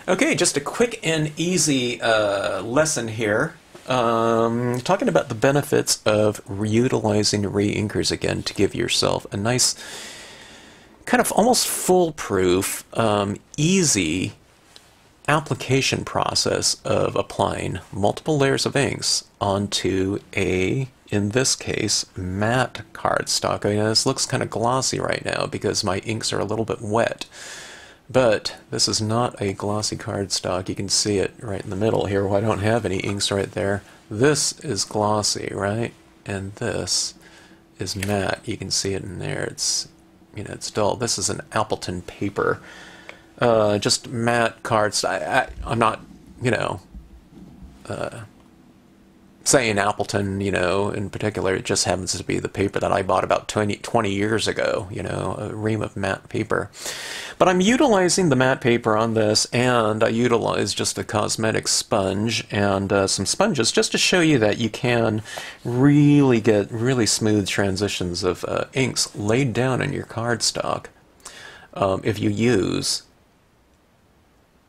Okay, just a quick and easy lesson here. Talking about the benefits of reutilizing re-inkers again to give yourself a nice, kind of almost foolproof, easy application process of applying multiple layers of inks onto a, in this case, matte cardstock. I mean, this looks kind of glossy right now because my inks are a little bit wet. But this is not a glossy cardstock. You can see it right in the middle here. Well, I don't have any inks right there. This is glossy, right? And this is matte. You can see it in there. It's, you know, it's dull. This is an Appleton paper. Just matte cardstock. I'm not, you know, saying Appleton, you know, in particular. It just happens to be the paper that I bought about 20 years ago, you know, a ream of matte paper. But I'm utilizing the matte paper on this, and I utilize just a Cosmetic sponge and some sponges just to show you that you can really get really smooth transitions of inks laid down in your cardstock if you use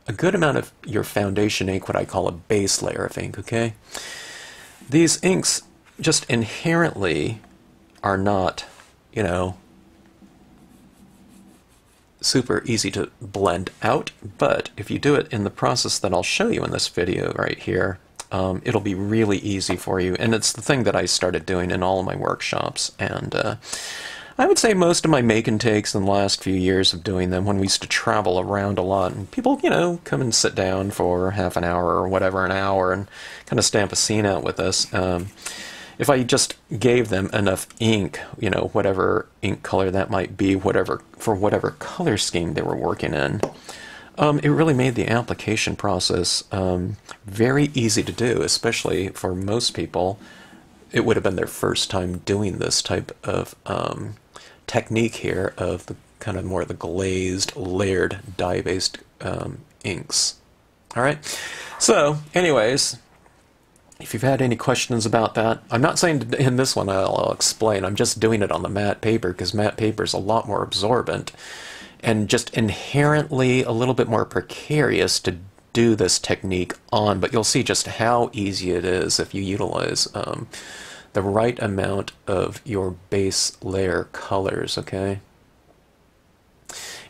a good amount of your foundation ink, what I call a base layer of ink, okay? These inks just inherently are not, you know, super easy to blend out, but if you do it in the process that I'll show you in this video right here, it'll be really easy for you. And it's the thing that I started doing in all of my workshops. And I would say most of my make and takes in the last few years of doing them, when we used to travel around a lot, and people, you know, come and sit down for half an hour or whatever, an hour, and kind of stamp a scene out with us. If I just gave them enough ink, you know, whatever ink color that might be, whatever for whatever color scheme they were working in, it really made the application process very easy to do, especially for most people. It would have been their first time doing this type of technique here of the kind of more the glazed, layered, dye-based inks. All right. So, anyways, if you've had any questions about that, I'm not saying in this one I'll explain. I'm just doing it on the matte paper because matte paper is a lot more absorbent and just inherently a little bit more precarious to do this technique on. But you'll see just how easy it is if you utilize the right amount of your base layer colors, okay?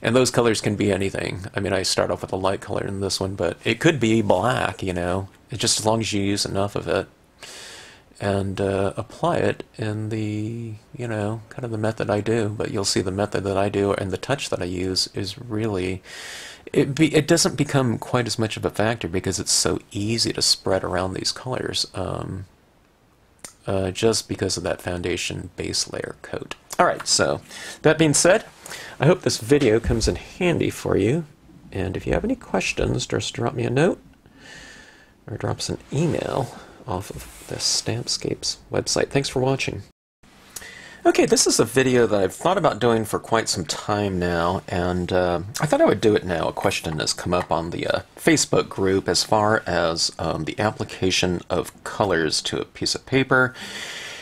And those colors can be anything. I mean, I start off with a light color in this one, but it could be black, you know, just as long as you use enough of it and apply it in the, you know, kind of the method I do. But you'll see the method that I do and the touch that I use is really, it doesn't become quite as much of a factor because it's so easy to spread around these colors just because of that foundation base layer coat. Alright, so that being said, I hope this video comes in handy for you, and if you have any questions, just drop me a note or drop us an email off of the Stampscapes website. Thanks for watching. Okay, this is a video that I've thought about doing for quite some time now, and I thought I would do it now. A question has come up on the Facebook group as far as the application of colors to a piece of paper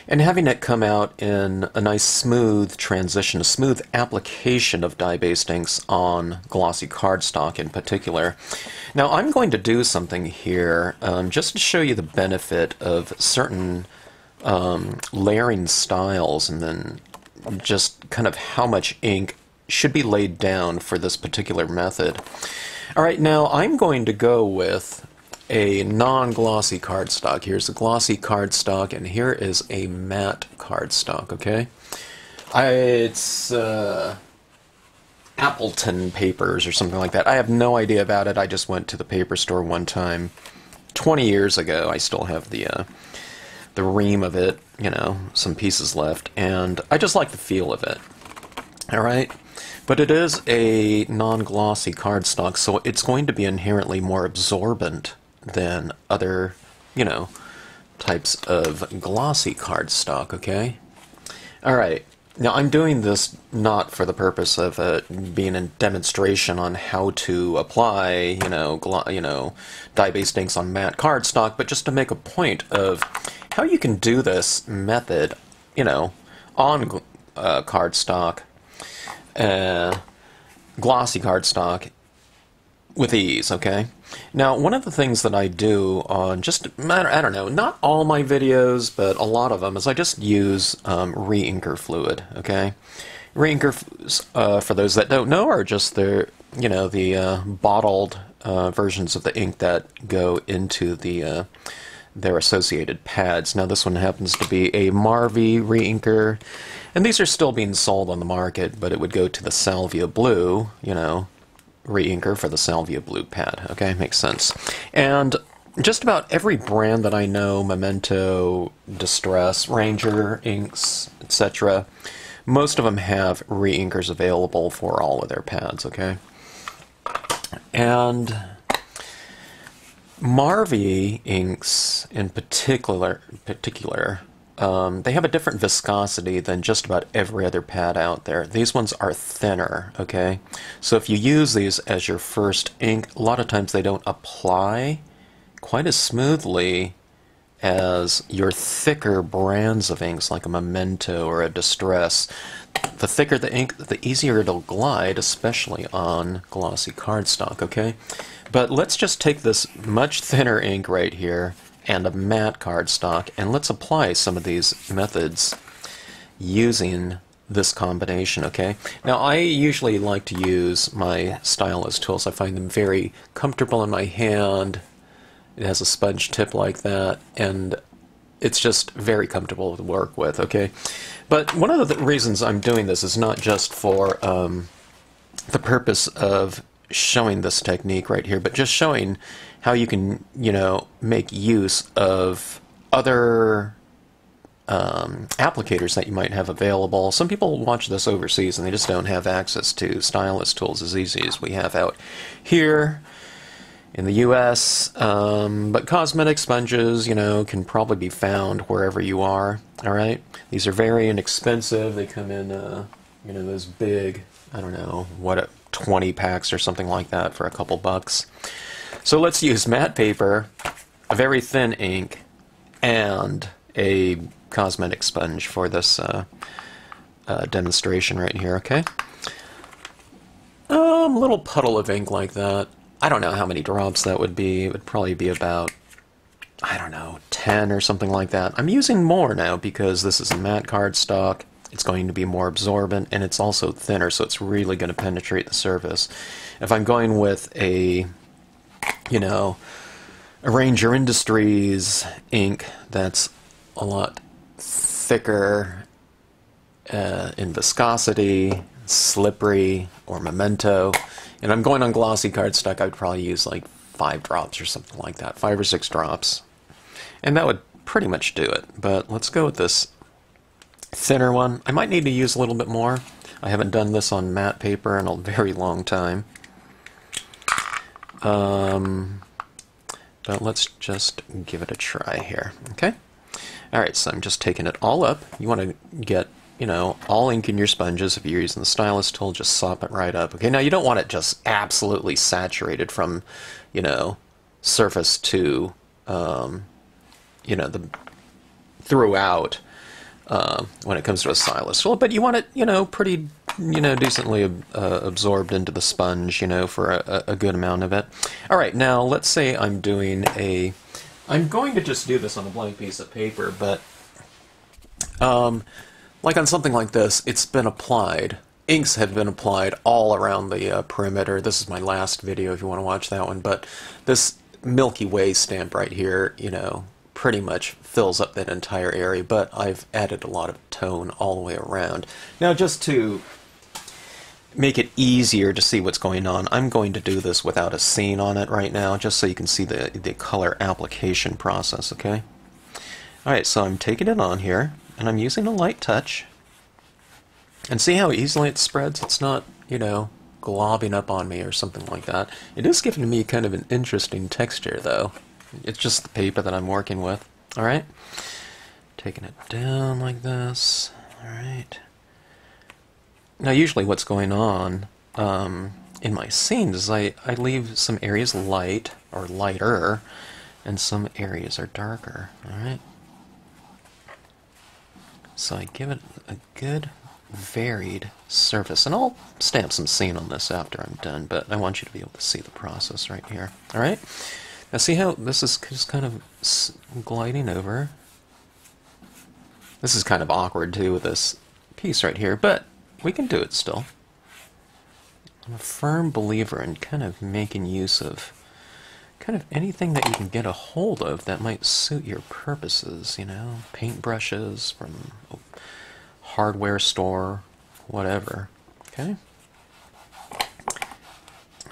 and having it come out in a nice smooth transition, a smooth application of dye-based inks on glossy cardstock in particular. Now I'm going to do something here just to show you the benefit of certain layering styles and then just kind of how much ink should be laid down for this particular method. Alright, now I'm going to go with a non-glossy cardstock. Here's a glossy cardstock and here is a matte cardstock, okay? It's Appleton papers or something like that. I have no idea about it. I just went to the paper store one time 20 years ago. I still have the ream of it, you know, some pieces left, and I just like the feel of it. Alright? But it is a non-glossy cardstock, so it's going to be inherently more absorbent than other, you know, types of glossy cardstock, okay? Alright, now I'm doing this not for the purpose of being a demonstration on how to apply, you know, dye-based inks on matte cardstock, but just to make a point of how you can do this method, you know, on cardstock, glossy cardstock, with ease, okay? Now, one of the things that I do on just, I don't know, not all my videos, but a lot of them, is I just use re-inker fluid, okay? Re-inker, for those that don't know, are just the, you know, the bottled versions of the ink that go into the their associated pads. Now, this one happens to be a Marvy re-inker, and these are still being sold on the market, but it would go to the Salvia Blue, you know, re-inker for the Salvia Blue pad. Okay, makes sense. And just about every brand that I know, Memento, Distress, Ranger inks, etc., most of them have re-inkers available for all of their pads, okay? And Marvy inks in particular, they have a different viscosity than just about every other pad out there. These ones are thinner, okay? So if you use these as your first ink, a lot of times they don't apply quite as smoothly as your thicker brands of inks like a Memento or a Distress. The thicker the ink, the easier it'll glide, especially on glossy cardstock, okay? But let's just take this much thinner ink right here and a matte cardstock, and let's apply some of these methods using this combination, okay? Now, I usually like to use my Stylus Tools. I find them very comfortable in my hand. It has a sponge tip like that, and it's just very comfortable to work with, okay? But one of the reasons I'm doing this is not just for the purpose of showing this technique right here, but just showing how you can, you know, make use of other applicators that you might have available. Some people watch this overseas and they just don't have access to Stylus Tools as easy as we have out here in the US, but cosmetic sponges, you know, can probably be found wherever you are, all right? These are very inexpensive. They come in, you know, those big, I don't know, what, 20 packs or something like that for a couple bucks. So let's use matte paper, a very thin ink, and a cosmetic sponge for this demonstration right here, okay? A little puddle of ink like that. I don't know how many drops that would be. It would probably be about, I don't know, 10 or something like that. I'm using more now because this is a matte cardstock. It's going to be more absorbent, and it's also thinner, so it's really going to penetrate the surface. If I'm going with a, you know, a Ranger Industries ink that's a lot thicker in viscosity, slippery, or Memento, and I'm going on glossy cardstock, I would probably use like 5 drops or something like that, 5 or 6 drops. And that would pretty much do it. But let's go with this thinner one. I might need to use a little bit more. I haven't done this on matte paper in a very long time. But let's just give it a try here, okay? Alright, so I'm just taking it all up. You want to get, you know, all ink in your sponges. If you're using the Stylus tool, just sop it right up. Okay, now you don't want it just absolutely saturated from, you know, surface to, you know, the throughout when it comes to a Stylus tool, but you want it, you know, pretty, you know, decently absorbed into the sponge, you know, for a good amount of it. All right, now let's say I'm doing a, I'm going to just do this on a blank piece of paper, but like on something like this, it's been applied. Inks have been applied all around the perimeter. This is my last video if you want to watch that one, but this Milky Way stamp right here, you know, pretty much fills up that entire area, but I've added a lot of tone all the way around. Now, just to make it easier to see what's going on, I'm going to do this without a scene on it right now, just so you can see the color application process, okay? Alright, so I'm taking it on here, and I'm using a light touch. And see how easily it spreads? It's not, you know, globbing up on me or something like that. It is giving me kind of an interesting texture, though. It's just the paper that I'm working with. Alright? Taking it down like this. Alright. Now, usually what's going on in my scenes is I leave some areas light, or lighter, and some areas are darker. Alright? So I give it a good varied surface. And I'll stamp some scene on this after I'm done, but I want you to be able to see the process right here. Alright? Now see how this is just kind of gliding over? This is kind of awkward too with this piece right here, but we can do it still. I'm a firm believer in kind of making use of kind of anything that you can get a hold of that might suit your purposes, you know, paintbrushes from a hardware store, whatever. Okay?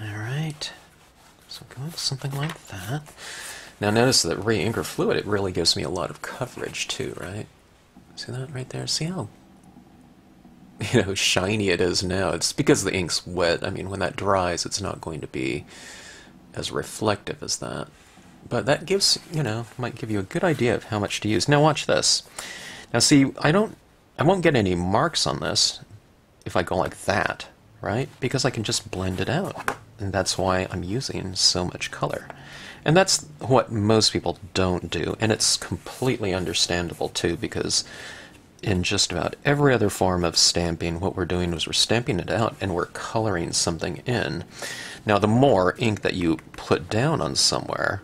Alright. So go with something like that. Now notice that re-inker fluid, it really gives me a lot of coverage too, right? See that right there? See how shiny it is now? It's because the ink's wet. I mean, when that dries, it's not going to be as reflective as that. But that gives, might give you a good idea of how much to use. Now watch this. Now see, I won't get any marks on this if I go like that, right? Because I can just blend it out. And that's why I'm using so much color. And that's what most people don't do. And it's completely understandable too, because in just about every other form of stamping, what we're doing is we're stamping it out and we're coloring something in. Now the more ink that you put down on somewhere,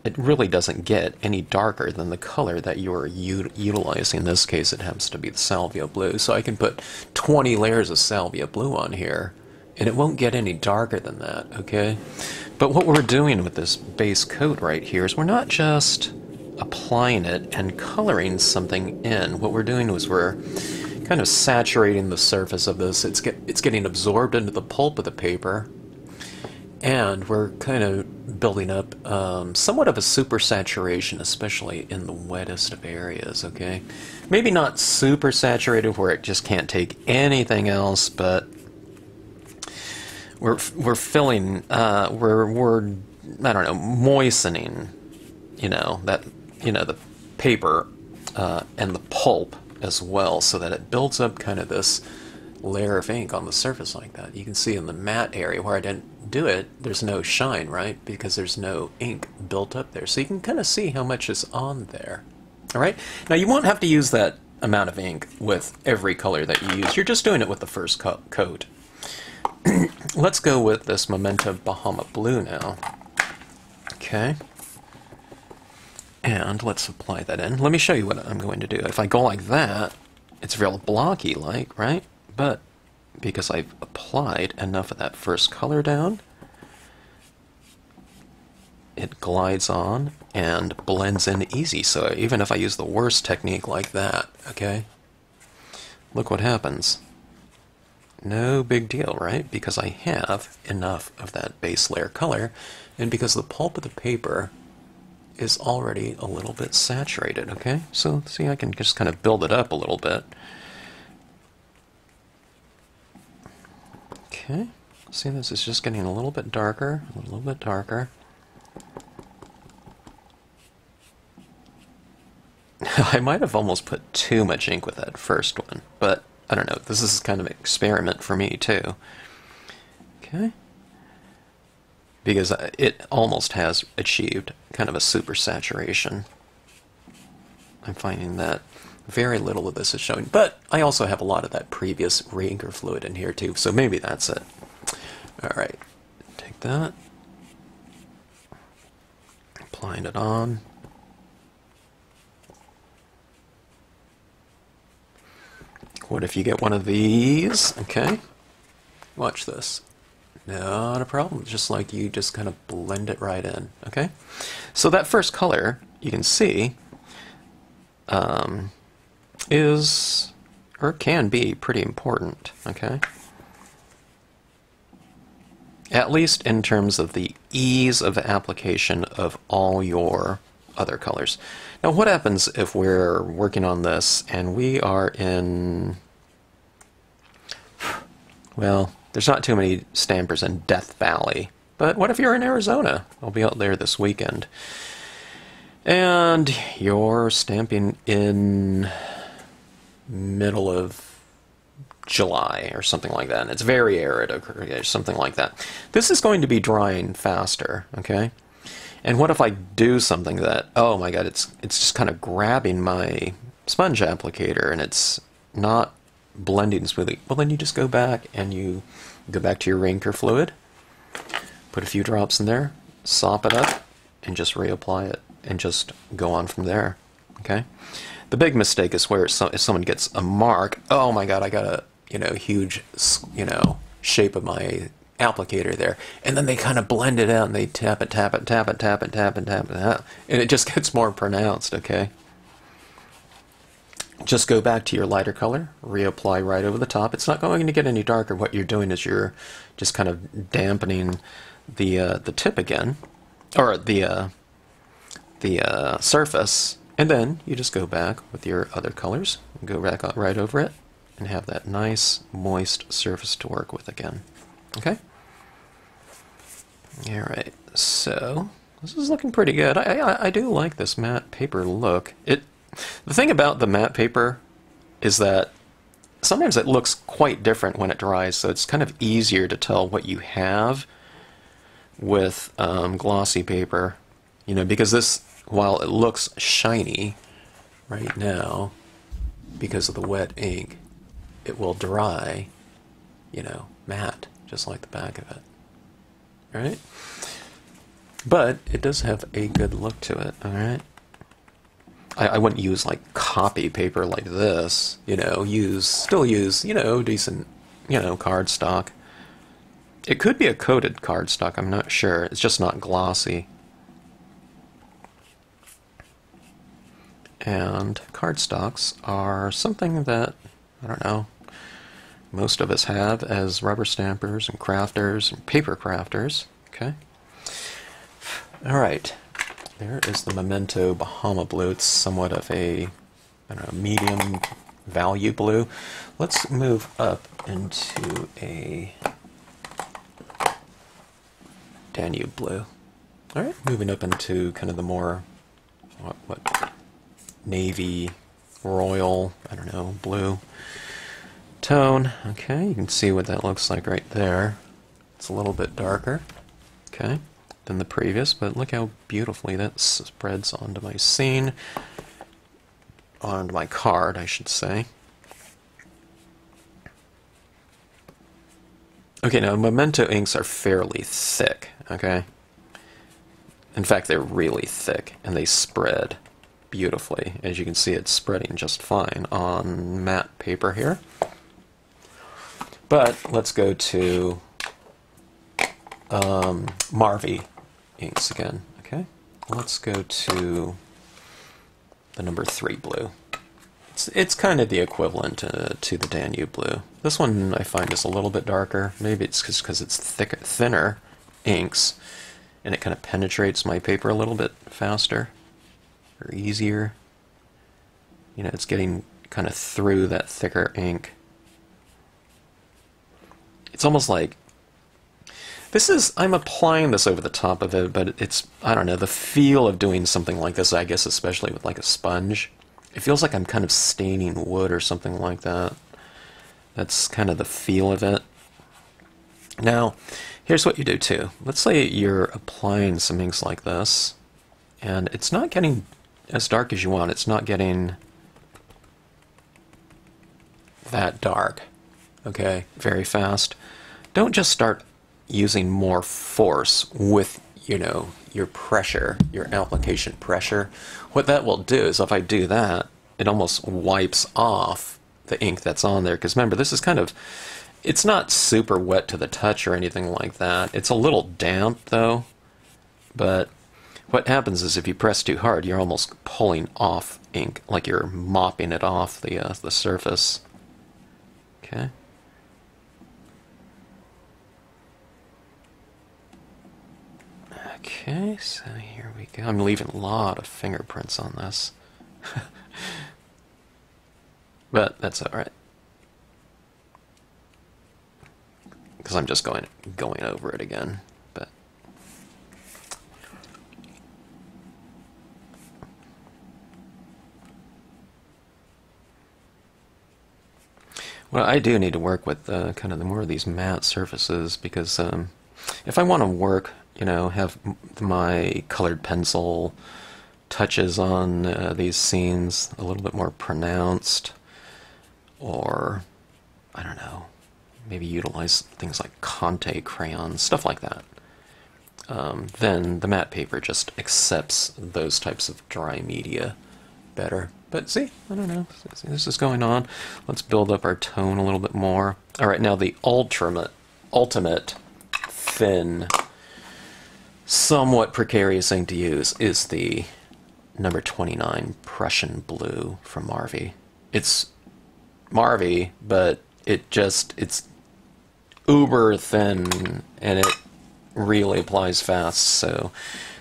it really doesn't get any darker than the color that you're utilizing. In this case, it happens to be the salvia blue. So I can put 20 layers of salvia blue on here, and it won't get any darker than that, okay? But what we're doing with this base coat right here is we're not just applying it and coloring something in. What we're doing is we're kind of saturating the surface of this. It's getting absorbed into the pulp of the paper, and we're kind of building up somewhat of a super saturation, especially in the wettest of areas, okay? Maybe not super saturated where it just can't take anything else, but we're filling, we're I don't know, moistening, the paper and the pulp as well, so that it builds up kind of this layer of ink on the surface like that. You can see in the matte area where I didn't do it, there's no shine, right? Because there's no ink built up there. So you can kind of see how much is on there. Alright? Now you won't have to use that amount of ink with every color that you use. You're just doing it with the first coat. Let's go with this Memento Bahama Blue now. Okay. And let's apply that in. Let me show you what I'm going to do. If I go like that, it's real blocky-like, right? But because I've applied enough of that first color down, it glides on and blends in easy. So even if I use the worst technique like that, okay, look what happens. No big deal, right? Because I have enough of that base layer color, and because the pulp of the paper is already a little bit saturated, okay? So see, I can just kind of build it up a little bit. Okay, see, this is just getting a little bit darker, a little bit darker. I might have almost put too much ink with that first one, but I don't know, this is kind of an experiment for me too. Okay, because it almost has achieved kind of a super saturation. I'm finding that very little of this is showing, but I also have a lot of that previous re-inker fluid in here too, so maybe that's it. Alright, take that, applying it on. What if you get one of these? Okay, watch this. Not a problem, just like you just kind of blend it right in, okay? So that first color, you can see, is, or can be, pretty important, okay? At least in terms of the ease of application of all your other colors. Now what happens if we're working on this and we are in, well, there's not too many stampers in Death Valley, but what if you're in Arizona? I'll be out there this weekend. And you're stamping in middle of July or something like that, and it's very arid or something like that. This is going to be drying faster, okay? And what if I do something that, oh my god, it's just kind of grabbing my sponge applicator and it's not blending smoothly, well then you just go back and you go back to your inker fluid, put a few drops in there, sop it up, and just reapply it, and just go on from there. Okay. The big mistake is where if someone gets a mark, oh my god, I got a huge shape of my applicator there, and then they kind of blend it out and they tap it, tap it, tap it, tap it, tap it, tap it, and it just gets more pronounced. Okay. Just go back to your lighter color, reapply right over the top. It's not going to get any darker. What you're doing is you're just kind of dampening the tip again, or the surface, and then you just go back with your other colors, go back right over it, and have that nice moist surface to work with again. Okay. All right. So this is looking pretty good. I do like this matte paper look. The thing about the matte paper is that sometimes it looks quite different when it dries, so it's kind of easier to tell what you have with glossy paper, because this, while it looks shiny right now because of the wet ink, it will dry, matte, just like the back of it, right? But it does have a good look to it, all right? I wouldn't use like copy paper like this, still use, decent, cardstock. It could be a coated cardstock, I'm not sure. It's just not glossy. And cardstocks are something that, I don't know, most of us have as rubber stampers and crafters and paper crafters. Okay. All right. There is the Memento Bahama Blue. It's somewhat of a, I don't know, medium value blue. Let's move up into a Danube blue. All right, moving up into kind of the more, what navy, royal, I don't know, blue tone. Okay, you can see what that looks like right there. It's a little bit darker. Okay. Than the previous, but look how beautifully that spreads onto my scene, onto my card, I should say. Okay, now Memento inks are fairly thick, okay? In fact, they're really thick, and they spread beautifully. As you can see, it's spreading just fine on matte paper here. But let's go to Marvy inks again. Okay, let's go to the number 3 blue. It's kind of the equivalent to the Danube blue. This one I find is a little bit darker. Maybe it's because it's thinner inks, and it kind of penetrates my paper a little bit faster or easier. It's getting kind of through that thicker ink. It's almost like I'm applying this over the top of it, but it's, I don't know, the feel of doing something like this, I guess especially with like a sponge, it feels like I'm kind of staining wood or something like that. That's kind of the feel of it. Now, here's what you do too. Let's say you're applying some inks like this, and it's not getting as dark as you want. It's not getting that dark, okay, very fast. Don't just start using more force with, your pressure, your application pressure. What that will do is if I do that, it almost wipes off the ink that's on there. Because remember, this is kind of, it's not super wet to the touch or anything like that. It's a little damp though. But what happens is if you press too hard, you're almost pulling off ink, like you're mopping it off the surface. Okay. Okay, so here we go. I'm leaving a lot of fingerprints on this. But that's alright. Because I'm just going over it again. But well, I do need to work with kind of the more of these matte surfaces, because if I want to work, have my colored pencil touches on these scenes a little bit more pronounced, or I don't know, maybe utilize things like Conte crayons, stuff like that. Then the matte paper just accepts those types of dry media better. But see, I don't know, see, this is going on. Let's build up our tone a little bit more. All right, now the ultimate thin, somewhat precarious thing to use is the number 29 Prussian Blue from Marvy. It's Marvy, but it's uber thin, and it really applies fast. So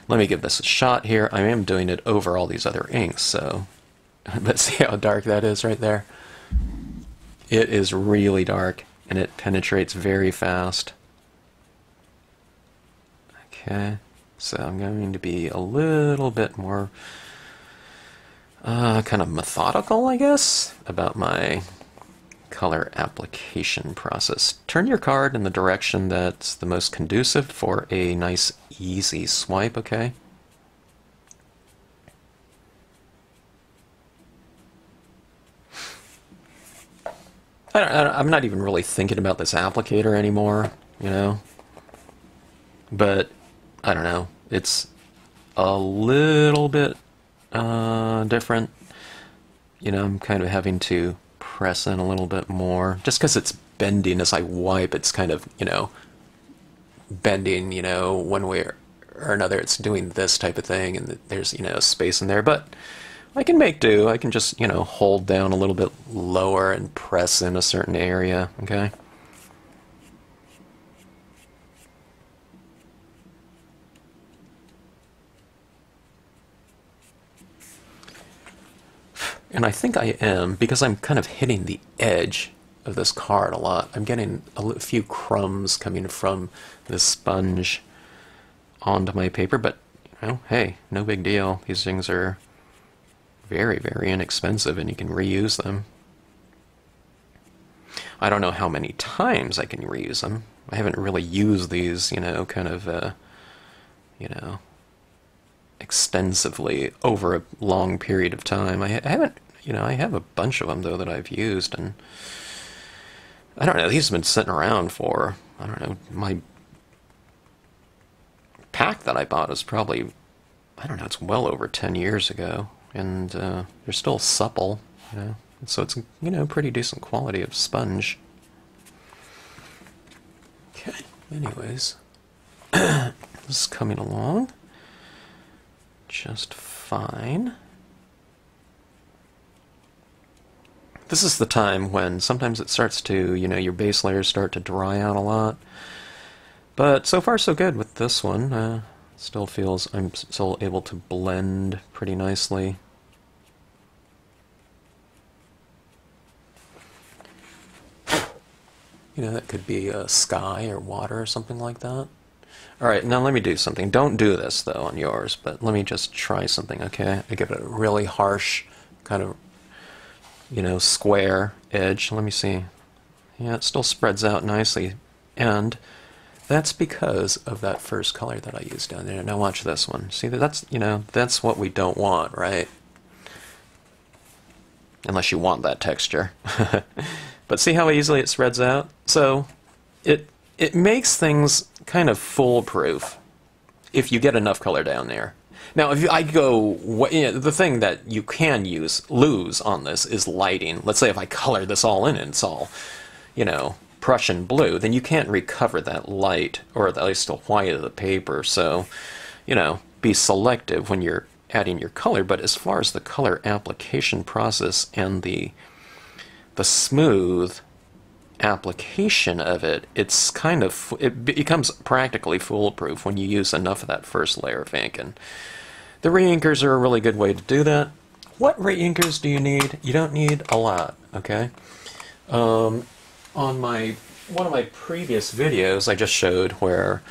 let me give this a shot here. I am doing it over all these other inks, so but see how dark that is right there? It is really dark, and it penetrates very fast. Okay, so I'm going to be a little bit more kind of methodical, I guess, about my color application process. Turn your card in the direction that's the most conducive for a nice, easy swipe, okay? I'm not even really thinking about this applicator anymore, you know? But, I don't know, it's a little bit different. You know, I'm kind of having to press in a little bit more. Just because it's bending as I wipe, it's kind of, you know, bending, you know, one way or another. It's doing this type of thing, and there's, you know, space in there. But I can make do. I can just, you know, hold down a little bit lower and press in a certain area, okay? And I think I am, because I'm kind of hitting the edge of this card a lot. I'm getting a few crumbs coming from this sponge onto my paper, but, you know, hey, no big deal. These things are very, very inexpensive, and you can reuse them. I don't know how many times I can reuse them. I haven't really used these, you know, kind of, you know, extensively over a long period of time. I haven't, you know, I have a bunch of them, though, that I've used, and I don't know, these have been sitting around for, I don't know, my pack that I bought is probably, I don't know, it's well over 10 years ago, and they're still supple, you know, so it's, you know, pretty decent quality of sponge. Okay, anyways, this is coming along just fine. This is the time when sometimes it starts to, you know, your base layers start to dry out a lot. But so far so good with this one. Still feels I'm still able to blend pretty nicely. You know, that could be a sky or water or something like that. Alright, now let me do something. Don't do this, though, on yours, but let me just try something, okay? I give it a really harsh, kind of, you know, square edge. Let me see. Yeah, it still spreads out nicely. And that's because of that first color that I used down there. Now watch this one. See, that's, you know, that's what we don't want, right? Unless you want that texture. But see how easily it spreads out? So, it makes things kind of foolproof if you get enough color down there. Now, if I go, you know, the thing that you can lose on this is lighting. Let's say if I color this all in and it's all, you know, Prussian blue, then you can't recover that light, or at least the white of the paper. So, you know, be selective when you're adding your color. But as far as the color application process and the smooth application of it, it's kind of, it becomes practically foolproof when you use enough of that first layer of ink, and the re-inkers are a really good way to do that. What re-inkers do you need? You don't need a lot, okay? On one of my previous videos, I just showed where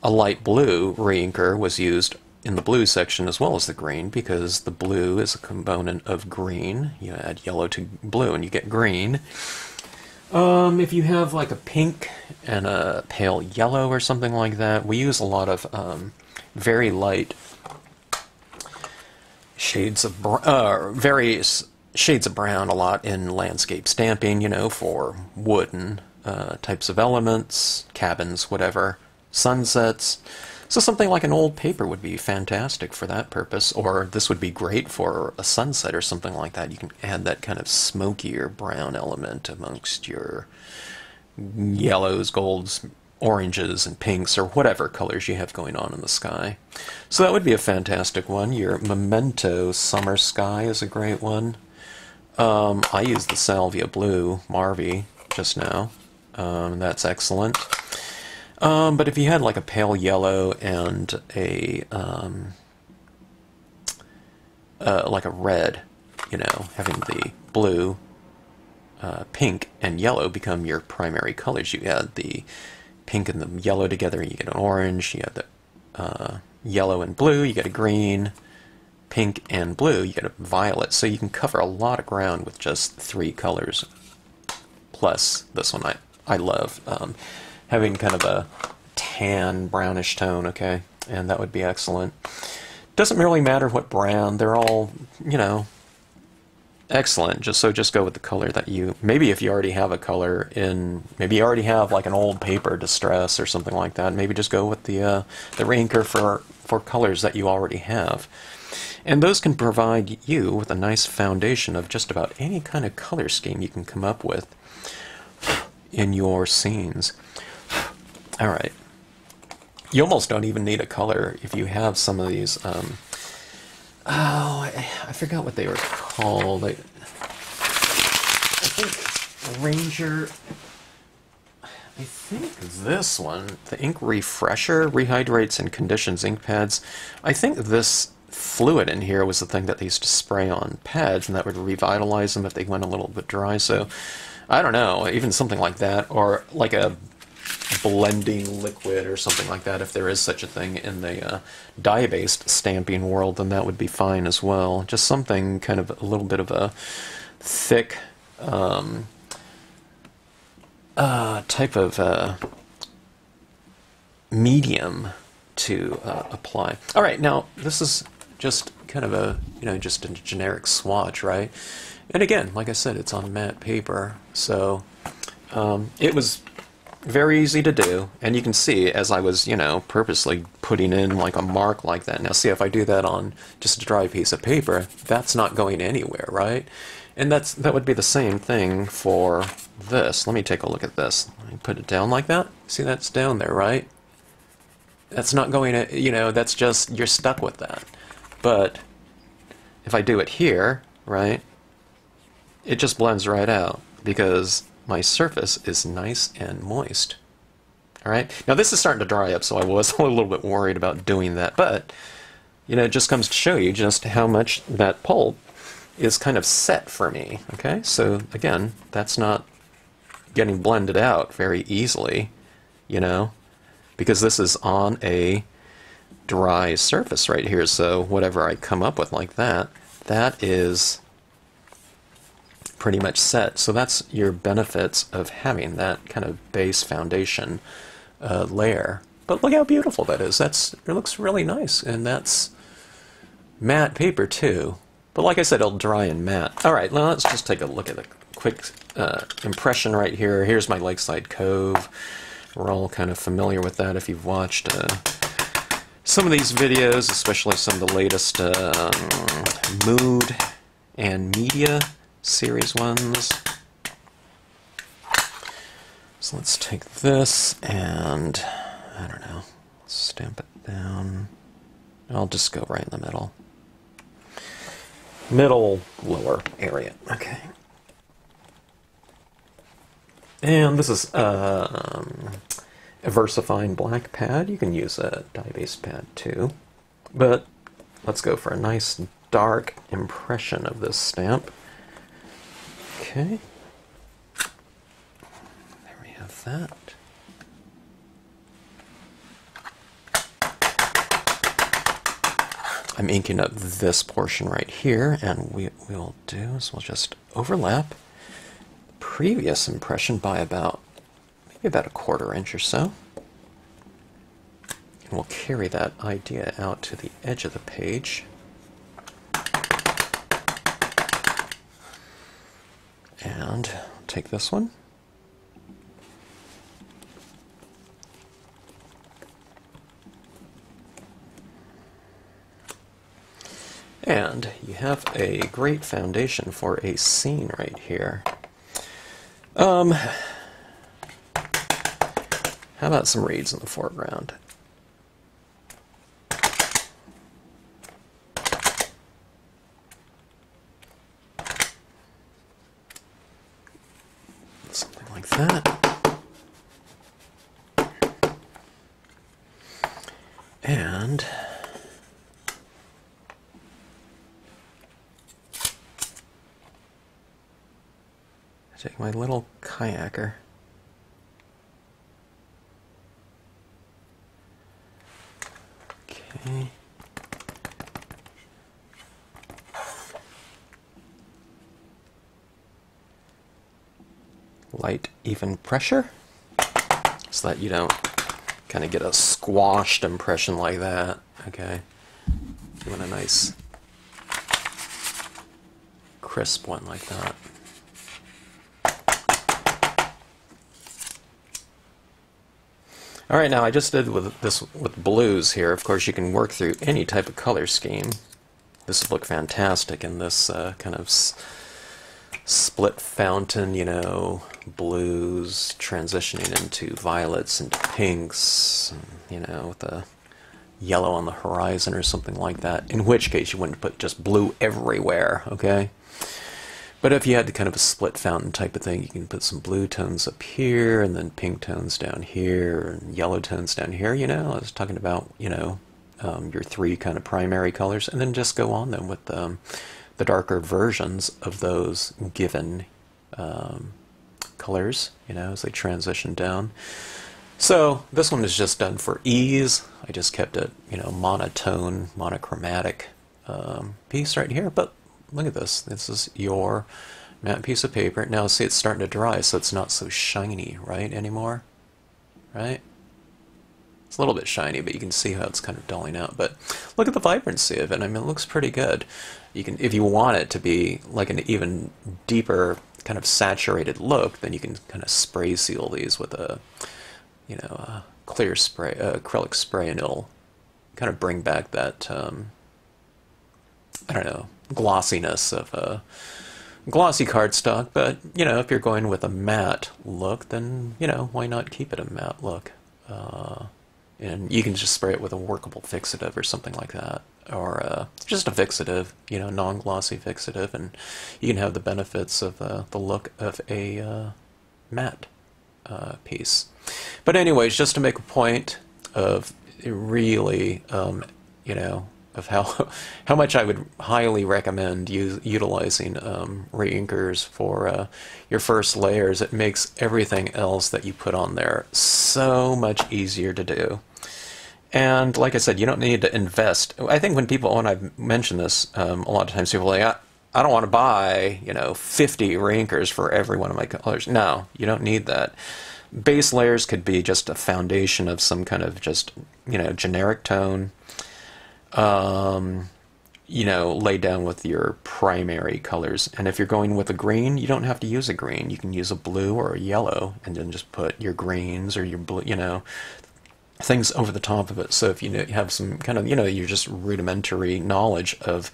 a light blue re-inker was used in the blue section as well as the green, because the blue is a component of green. You add yellow to blue and you get green. If you have like a pink and a pale yellow or something like that, we use a lot of various shades of brown a lot in landscape stamping, you know, for wooden types of elements, cabins, whatever, sunsets. So something like an old paper would be fantastic for that purpose, or this would be great for a sunset or something like that. You can add that kind of smokier brown element amongst your yellows, golds, oranges, and pinks, or whatever colors you have going on in the sky. So that would be a fantastic one. Your Memento Summer Sky is a great one. I used the Salvia Blue Marvy just now. That's excellent. But if you had like a pale yellow and a like a red, you know, having the blue, pink, and yellow become your primary colors. You add the pink and the yellow together, you get an orange. You have the yellow and blue, you get a green. Pink and blue, you get a violet. So you can cover a lot of ground with just 3 colors. Plus this one I love. Having kind of a tan brownish tone, okay, and that would be excellent. Doesn't really matter what brand, they're all, you know, excellent. Just go with the color that you, maybe if you already have a color in, maybe you already have like an old paper distress or something like that, maybe just go with the inker for colors that you already have. And those can provide you with a nice foundation of just about any kind of color scheme you can come up with in your scenes. All right. You almost don't even need a color if you have some of these. I forgot what they were called. I think Ranger. I think this one, the Ink Refresher, rehydrates and conditions ink pads. I think this fluid in here was the thing that they used to spray on pads, and that would revitalize them if they went a little bit dry. So I don't know, even something like that, or like a blending liquid or something like that, if there is such a thing in the dye-based stamping world, then that would be fine as well. Just something kind of a little bit of a thick type of medium to apply. All right, now this is just kind of a, you know, just a generic swatch, right? And again, like I said, it's on matte paper, so it was very easy to do, and you can see as I was, you know, purposely putting in like a mark like that. Now see, if I do that on just a dry piece of paper, that's not going anywhere, right? And that would be the same thing for this. Let me take a look at this. Let me put it down like that. See, that's down there, right? That's not going to, you know, that's just, you're stuck with that. But if I do it here, right, it just blends right out because my surface is nice and moist. All right. Now this is starting to dry up, so I was a little bit worried about doing that, but you know, it just comes to show you just how much that pulp is kind of set for me. Okay. So again, that's not getting blended out very easily, you know, because this is on a dry surface right here. So whatever I come up with like that, that is pretty much set. So that's your benefits of having that kind of base foundation layer. But look how beautiful that is. It looks really nice, and that's matte paper too. But like I said, it'll dry in matte. All right, now let's just take a look at a quick impression right here. Here's my Lakeside Cove. We're all kind of familiar with that if you've watched some of these videos, especially some of the latest mood and media series ones. So let's take this and, I don't know, stamp it down. I'll just go right in the middle. Middle lower area. Okay. And this is a Versafine black pad. You can use a dye-based pad too. But let's go for a nice dark impression of this stamp. Okay. There we have that. I'm inking up this portion right here, and what we'll do is we'll just overlap the previous impression by maybe about a 1/4 inch or so. And we'll carry that idea out to the edge of the page. And take this one. And you have a great foundation for a scene right here. How about some reeds in the foreground? Something like that. And take my little kayaker. Okay. Light, even pressure, so that you don't kind of get a squashed impression like that. Okay. You want a nice crisp one like that. Alright, now I just did with this with blues here. Of course, you can work through any type of color scheme. This would look fantastic in this kind of split fountain, you know, blues transitioning into violets and pinks, you know, with a yellow on the horizon or something like that. In which case, you wouldn't put just blue everywhere, okay? But if you had kind of a split fountain type of thing, you can put some blue tones up here, and then pink tones down here, and yellow tones down here, you know. I was talking about, you know, your three kind of primary colors, and then just go on them with the darker versions of those given colors, you know, as they transition down. So this one is just done for ease. I just kept it, you know, monotone, monochromatic piece right here, but look at this. This is your matte piece of paper. Now see, it's starting to dry, so it's not so shiny, right, anymore? Right? It's a little bit shiny, but you can see how it's kind of dulling out. But look at the vibrancy of it. I mean, it looks pretty good. You can, if you want it to be like an even deeper kind of saturated look, then you can kind of spray seal these with a, you know, a clear spray, acrylic spray, and it'll kind of bring back that, I don't know, glossiness of a glossy cardstock. But, you know, if you're going with a matte look, then, you know, why not keep it a matte look? And you can just spray it with a workable fixative or something like that, or just a fixative, you know, non-glossy fixative, and you can have the benefits of the look of a matte piece. But anyways, just to make a point of really, you know, of how much I would highly recommend utilizing reinkers for your first layers. It makes everything else that you put on there so much easier to do. And like I said, you don't need to invest. I think when I've mentioned this, a lot of times people are like, I don't want to buy, you know, 50 reinkers for every one of my colors. No, you don't need that. Base layers could be just a foundation of some kind of just, you know, generic tone. You know, laid down with your primary colors. And if you're going with a green, you don't have to use a green. You can use a blue or a yellow, and then just put your greens or your blue, you know, things over the top of it. So if you have some kind of, you know, you're just rudimentary knowledge of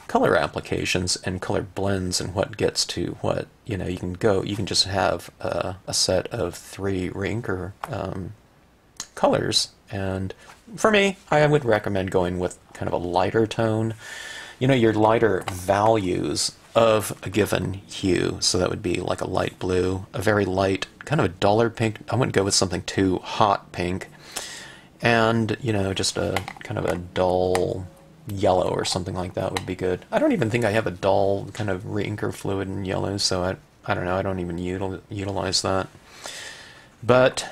color applications and color blends and what gets to what, you know, you can just have a set of 3 reinker colors. And for me, I would recommend going with kind of a lighter tone, you know, your lighter values of a given hue. So that would be like a light blue, a very light, kind of a duller pink. I wouldn't go with something too hot pink. And, you know, just a kind of a dull yellow or something like that would be good. I don't even think I have a dull kind of reinker fluid in yellow, so I don't know, I don't even utilize that. But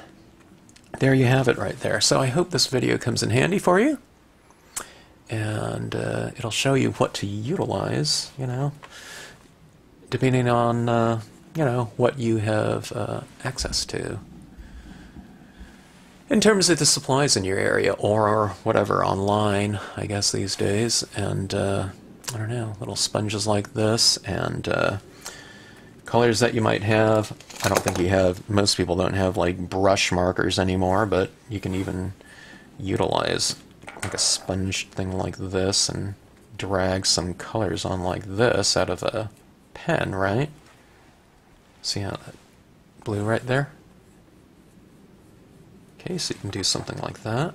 there you have it right there. So I hope this video comes in handy for you, and it'll show you what to utilize, you know, depending on, you know, what you have access to. In terms of the supplies in your area, or whatever, online, I guess these days, and, I don't know, little sponges like this, and colors that you might have. I don't think you have, most people don't have like brush markers anymore, but you can even utilize like a sponge thing like this and drag some colors on like this out of a pen, right? See how that blue right there? Okay, so you can do something like that.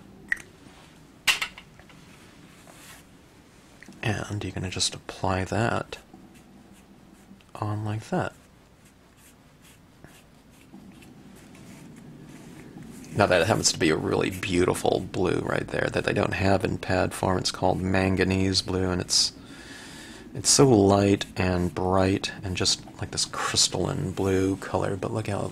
And you're going to just apply that on like that. Now that happens to be a really beautiful blue right there that they don't have in pad form. It's called manganese blue, and it's so light and bright and just like this crystalline blue color, but look how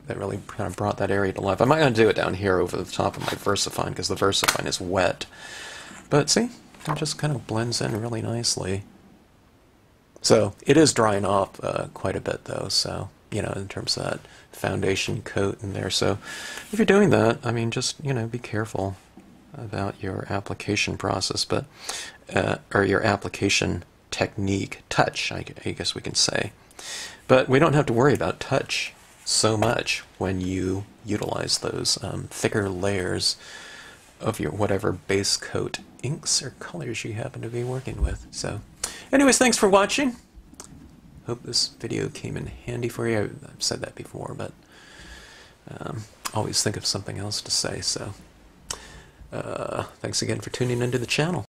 that really kind of brought that area to life. I'm not going to do it down here over the top of my Versafine because the Versafine is wet. But see, it just kind of blends in really nicely. So it is drying off quite a bit though, so, you know, in terms of that foundation coat in there. So if you're doing that, I mean, just, you know, be careful about your application process, but or your application technique, touch, I guess we can say. But we don't have to worry about touch so much when you utilize those thicker layers of your whatever base coat inks or colors you happen to be working with. So anyways, thanks for watching. Hope this video came in handy for you. I've said that before, but always think of something else to say. So thanks again for tuning into the channel.